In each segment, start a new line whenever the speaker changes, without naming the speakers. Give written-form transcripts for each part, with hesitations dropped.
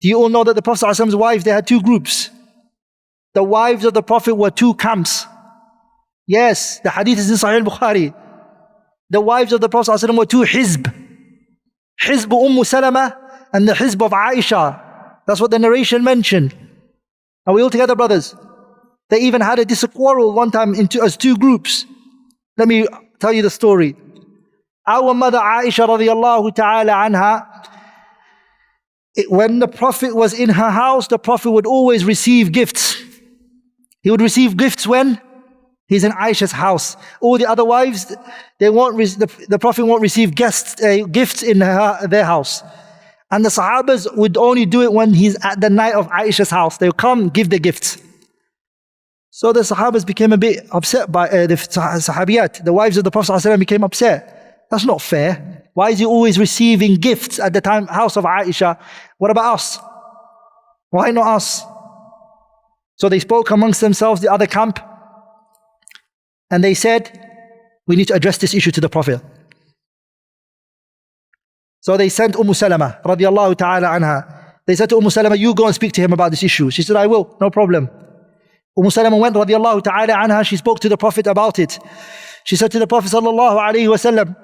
Do you all know that the Prophet ﷺ's wives, they had two groups? The wives of the Prophet were two camps. Yes, the hadith is in Sahih al-Bukhari. The wives of the Prophet ﷺ were two hizb. Hizb Salama and the hizb of Aisha. That's what the narration mentioned. Are we all together, brothers? They even had a quarrel one time as two groups. Let me tell you the story. Our mother Aisha radiallahu ta'ala anha, when the Prophet was in her house, the Prophet would always receive gifts. He would receive gifts when he's in Aisha's house. All the other wives, the Prophet won't receive gifts in their house. And the Sahabas would only do it when he's at the night of Aisha's house. They'll come, give the gifts. So the Sahabas became a bit upset by the Sahabiyat. The wives of the Prophet ﷺ became upset. That's not fair. Why is he always receiving gifts at the house of Aisha? What about us? Why not us? So they spoke amongst themselves, the other camp, and they said, we need to address this issue to the Prophet. So they sent Salama radiallahu ta'ala anha. They said to Salama, you go and speak to him about this issue. She said, I will, no problem. Salama went radiallahu ta'ala anha. She spoke to the Prophet about it. She said to the Prophet sallallahu alayhi wa sallam,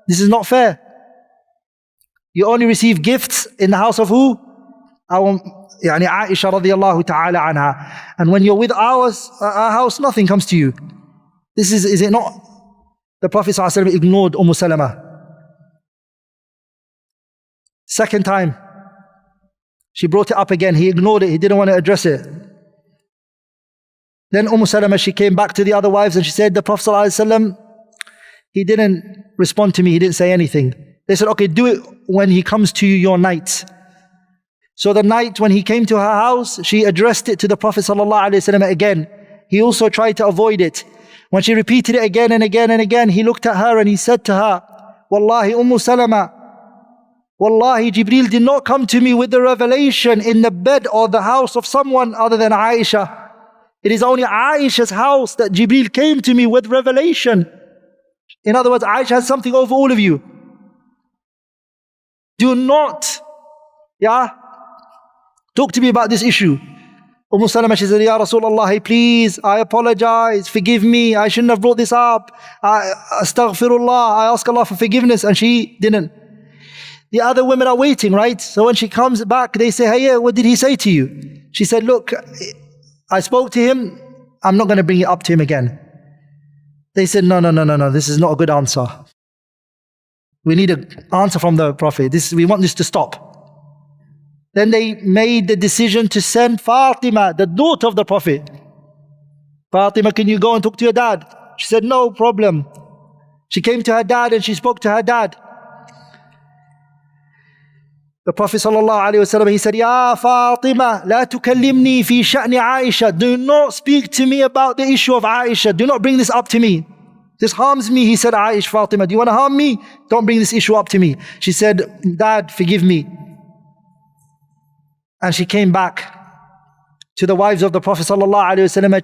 this is not fair. You only receive gifts in the house of who? Aisha radiallahu ta'ala anha. And when you're with our house, nothing comes to you. Is it not? The Prophet sallallahu alayhi wa sallam ignored Salama. Second time, she brought it up again. He ignored it. He didn't want to address it. Then Salama, she came back to the other wives and she said, the Prophet ﷺ, he didn't respond to me. He didn't say anything. They said, okay, do it when he comes to your night. So the night when he came to her house, she addressed it to the Prophet ﷺ again. He also tried to avoid it. When she repeated it again and again and again, he looked at her and he said to her, Wallahi, Salama, Wallahi, Jibreel did not come to me with the revelation in the bed or the house of someone other than Aisha. It is only Aisha's house that Jibreel came to me with revelation. In other words, Aisha has something over all of you. Do not, talk to me about this issue. Salama, she said, Ya Rasulullah, please, I apologize, forgive me, I shouldn't have brought this up. Astaghfirullah, I ask Allah for forgiveness, and she didn't. The other women are waiting, right? So when she comes back, they say, hey, what did he say to you? She said, look, I spoke to him, I'm not going to bring it up to him again. They said, no, this is not a good answer. We need an answer from the Prophet. We want this to stop. Then they made the decision to send Fatima, the daughter of the Prophet. Fatima, can you go and talk to your dad? She said, no problem. She came to her dad and she spoke to her dad. The Prophet ﷺ, he said, Ya Fatima, la tukallimni fi sha'ni Aisha. Do not speak to me about the issue of Aisha. Do not bring this up to me. This harms me. He said, Aisha, Fatima, do you want to harm me? Don't bring this issue up to me. She said, Dad, forgive me. And she came back to the wives of the Prophet ﷺ.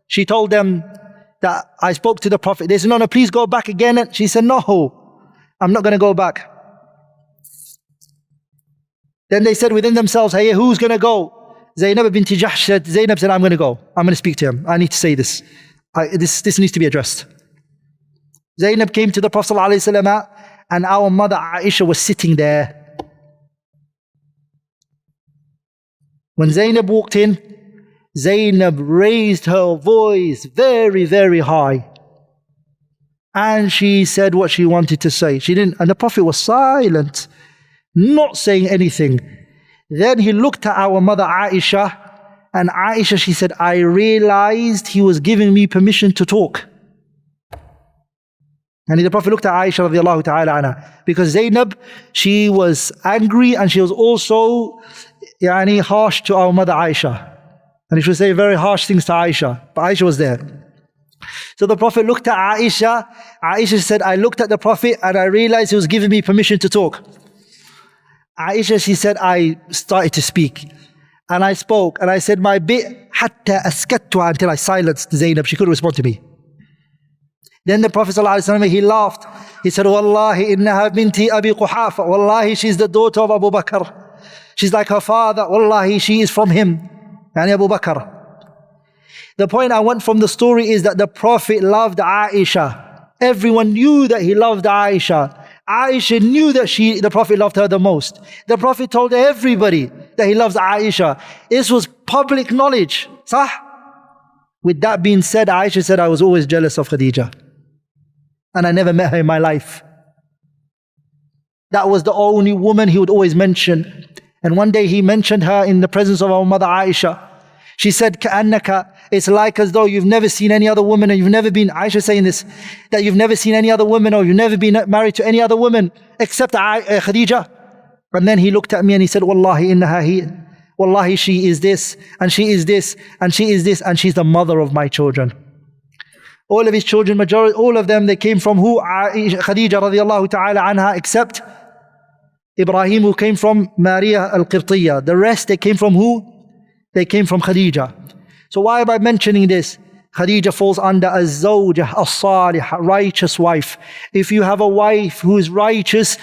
She told them that I spoke to the Prophet. They said, no, please go back again. And she said, no, I'm not going to go back. Then they said within themselves, hey, who's going to go? Zainab binti Jahsh said, Zainab said, I'm going to go. I'm going to speak to him. I need to say this. This needs to be addressed. Zainab came to the Prophet ﷺ, and our mother Aisha was sitting there. When Zainab walked in, Zainab raised her voice very, very high. And she said what she wanted to say. And the Prophet was silent, not saying anything. Then he looked at our mother Aisha, and Aisha, she said, I realized he was giving me permission to talk. And the Prophet looked at Aisha radiallahu ta'ala anha, because Zainab, she was angry and she was also harsh to our mother Aisha. And she would say very harsh things to Aisha, but Aisha was there. So the Prophet looked at Aisha. Aisha said, I looked at the Prophet and I realized he was giving me permission to talk. Aisha, she said, I started to speak. And I spoke and I said my bit, hatta askattuha, until I silenced Zainab. She couldn't respond to me. Then the Prophet ﷺ, he laughed. He said, Wallahi innaha binti Abi Quhafa. Wallahi, she's the daughter of Abu Bakr. She's like her father. Wallahi, she is from him. Yani Abu Bakr. The point I want from the story is that the Prophet loved Aisha. Everyone knew that he loved Aisha. Aisha knew that the Prophet loved her the most. The Prophet told everybody that he loves Aisha. This was public knowledge. Sah? With that being said, Aisha said, I was always jealous of Khadijah. And I never met her in my life. That was the only woman he would always mention. And one day he mentioned her in the presence of our mother Aisha. She said, كَأَنَّكَ, it's like as though you've never seen any other woman and you've never been, Aisha saying this, that you've never seen any other woman or you've never been married to any other woman except Khadijah. And then he looked at me and he said, Wallahi innaha hi, Wallahi she is this, and she is this, and she is this, and she's the mother of my children. All of his children, majority, all of them, they came from who? Khadijah radiallahu ta'ala anha, except Ibrahim, who came from Maria al-Qibtiyya. The rest, they came from who? They came from Khadijah. So why am I mentioning this? Khadijah falls under az-zawjah, as-salihah, righteous wife. If you have a wife who is righteous,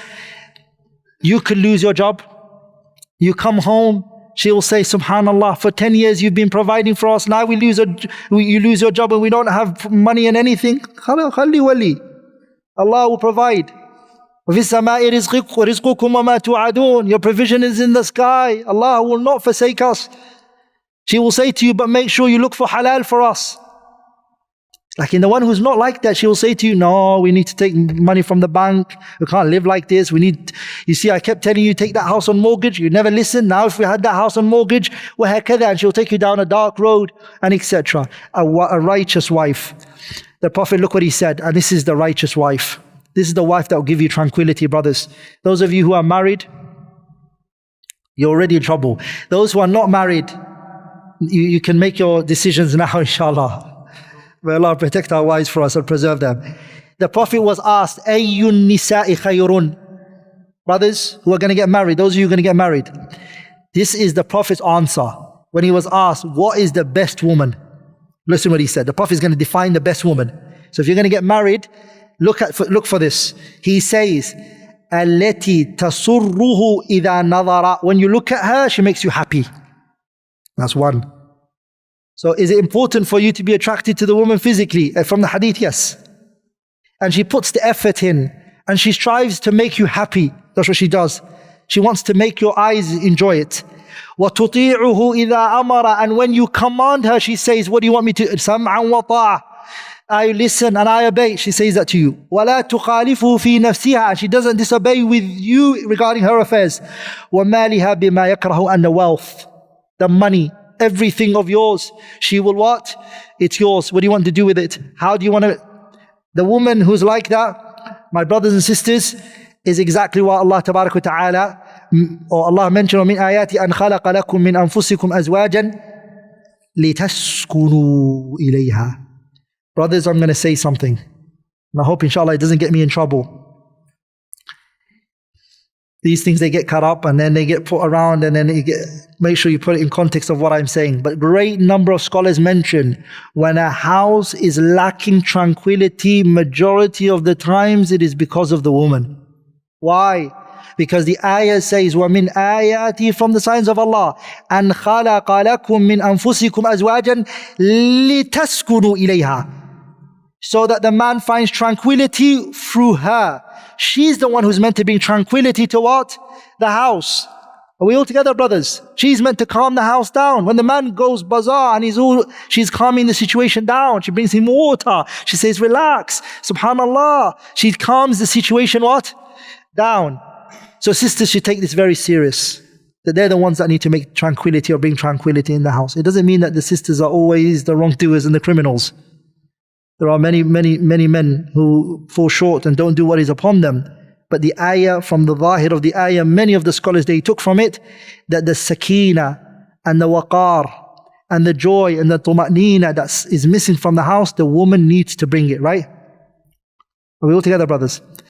you could lose your job. You come home, she will say, Subhanallah, for 10 years you've been providing for us. Now you lose your job and we don't have money and anything. Khalli wali. Allah will provide. Your provision is in the sky. Allah will not forsake us. She will say to you, but make sure you look for halal for us. Like in the one who's not like that, she will say to you, no, we need to take money from the bank. We can't live like this. You see, I kept telling you, take that house on mortgage. You never listened. Now if we had that house on mortgage, and she'll take you down a dark road, and etc. A righteous wife. The Prophet, look what he said, and this is the righteous wife. This is the wife that will give you tranquility, brothers. Those of you who are married, you're already in trouble. Those who are not married, you can make your decisions now, inshallah. May Allah protect our wives for us and preserve them. The Prophet was asked, Ayyun nisa'i khayrun. Brothers who are going to get married, those of you who are going to get married. This is the Prophet's answer. When he was asked, what is the best woman? Listen what he said. The Prophet is going to define the best woman. So if you're going to get married, look for this. He says, Allati tasurruhu idha nadara. When you look at her, she makes you happy. That's one. So is it important for you to be attracted to the woman physically? From the hadith, yes. And she puts the effort in and she strives to make you happy. That's what she does. She wants to make your eyes enjoy it. وَتُطِيعُهُ إِذَا أَمَرَ. And when you command her, she says, what do you want me to? سَمْعًا وَطَاعًا. I listen and I obey. She says that to you. وَلَا تُخَالِفُهُ فِي نَفْسِهَا. And she doesn't disobey with you regarding her affairs. وَمَالِهَا بِمَا يَكْرَهُ. And the wealth, the money, everything of yours, she will what? It's yours. What do you want to do with it? How do you want to? The woman who's like that, my brothers and sisters, is exactly what Allah tabarak wa ta'ala, or Allah mentioned, وَمِنْ آيَاتِ أَنْ خَلَقَ لَكُم مِّنْ أَنفُسِكُمْ أَزْوَاجًا لِتَسْكُنُوا إِلَيْهَا. Brothers, I'm going to say something. And I hope inshallah it doesn't get me in trouble. These things, they get cut up and then they get put around and then make sure you put it in context of what I'm saying. But great number of scholars mention when a house is lacking tranquility, majority of the times it is because of the woman. Why? Because the ayah says, وَمِنْ آيَاتِهِ, from the signs of Allah, أَنْ خَلَقَ لَكُم مِّنْ أَنفُسِكُمْ أَزْوَاجًا لِتَسْكُنُوا إِلَيْهَا. So that the man finds tranquility through her. She's the one who's meant to bring tranquility to what? The house. Are we all together, brothers? She's meant to calm the house down. When the man goes bazaar and she's calming the situation down. She brings him water. She says, relax. Subhanallah. She calms the situation what? Down. So sisters should take this very serious. That they're the ones that need to make tranquility or bring tranquility in the house. It doesn't mean that the sisters are always the wrongdoers and the criminals. There are many men who fall short and don't do what is upon them. But the ayah, from the zahir of the ayah, many of the scholars, they took from it that the sakina and the waqar and the joy and the tuma'nina that is missing from the house, the woman needs to bring it, right? Are we all together, brothers?